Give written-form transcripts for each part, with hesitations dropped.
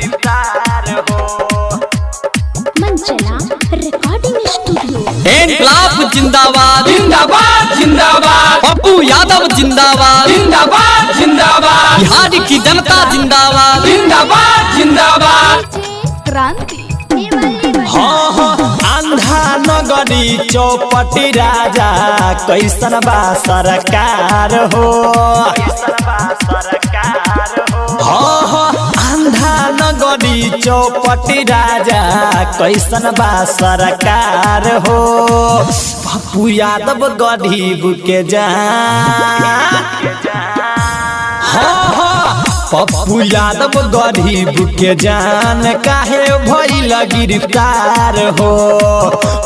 गिरफ्तार हो। मंचला recording studio. इनकलाब जिंदाबाद जिंदाबाद जिंदाबाद, पप्पू यादव जिंदाबाद जिंदाबाद जिंदाबाद, बिहार की जनता जिंदाबाद जिंदाबाद जिंदाबाद। क्रांति हाँ हाँ आंधा नगरी चौपटी राजा कैसन बा सरकार हो। हाँ हाँ आंधा नगरी चौपटी राजा कैसन बा सरकार हो। पप्पू यादव गरीब के जान। हाँ हाँ पप्पू यादव गरीब के जान काहे भइल गिरफ्तार हो।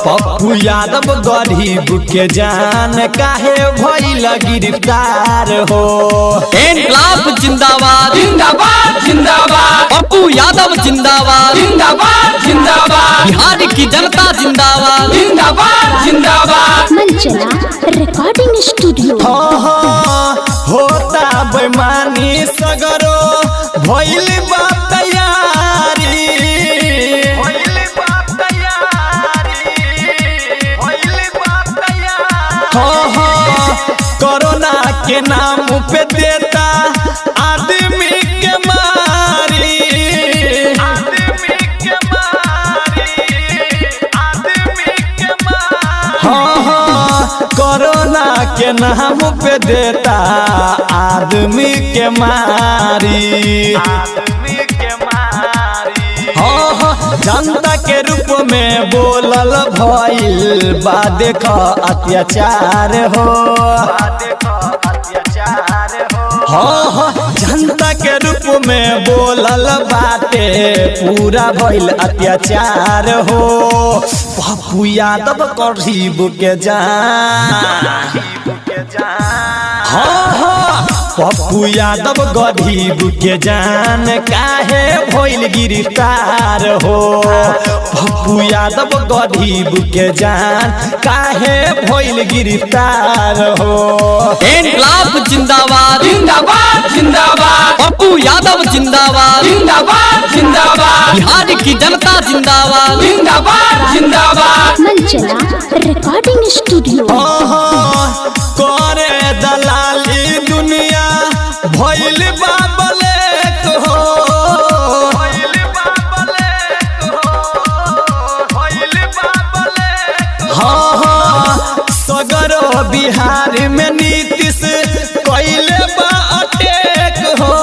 पप्पू यादव गरीब के जान काहे भइल गिरफ्तार हो। इनकलाब जिंदाबाद जिंदाबाद जिंदाबाद, पप्पू यादव जिंदाबाद जिंदाबाद जिंदाबाद, बिहार की जनता जिंदाबाद जिंदाबाद जिंदाबाद। मंचला रिकॉर्डिंग स्टूडियो। हाँ हाँ होता बेमानी सगरो भइल बा तैयारी। हाँ हाँ कोरोना के नाम पे देता आदमी के मारी। हाँ हाँ कोरोना के नाम पे देता आदमी के मारी। हाँ हाँ जनता के रूप में बोलल भइल बा देख अत्याचार हो। हाँ हाँ जनता के रूप में बोलल बाटे पूरा भइल अत्याचार हो। पप्पू यादव गरीब के जान। हाँ हाँ पप्पू यादव गरीब के जान काहे भइल गिरफ्तार हो। पप्पू यादव गरीब के जान काहे भइल गिरफ्तार हो। इनकलाब जिंदाबाद जिंदाबाद जिंदाबाद, पप्पू यादव जिंदाबाद जिंदाबाद जिंदाबाद, बिहार की जनता जिंदाबाद जिंदाबाद जिंदाबाद। मंचला रिकॉर्डिंग स्टूडियो। हाँ हाँ करे दलाली दुनिया भइल बाबलेक हो। हाँ हाँ सगरो बिहार में नीतीश कैले बा अटैक हो।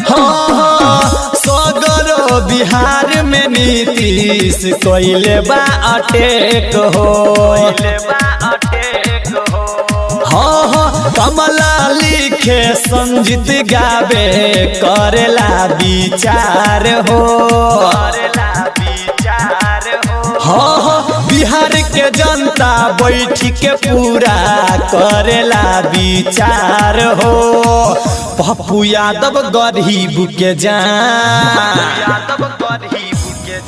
हाँ हाँ सगरो बिहार में नीतीश कैले बा अटैक हो। हाँ हाँ कमला लिखे संजीत गावे करेला विचार हो। हाँ हाँ बिहार के जनता बैठ के पूरा करेला विचार हो। पप्पू यादव गरीब के जान।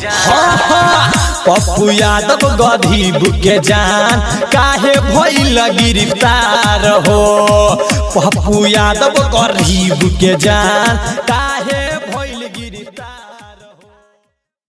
हाँ हाँ पप्पू यादव गरीब के जान काहे भइल गिरफ्तार हो। पप्पू यादव गरीब के जान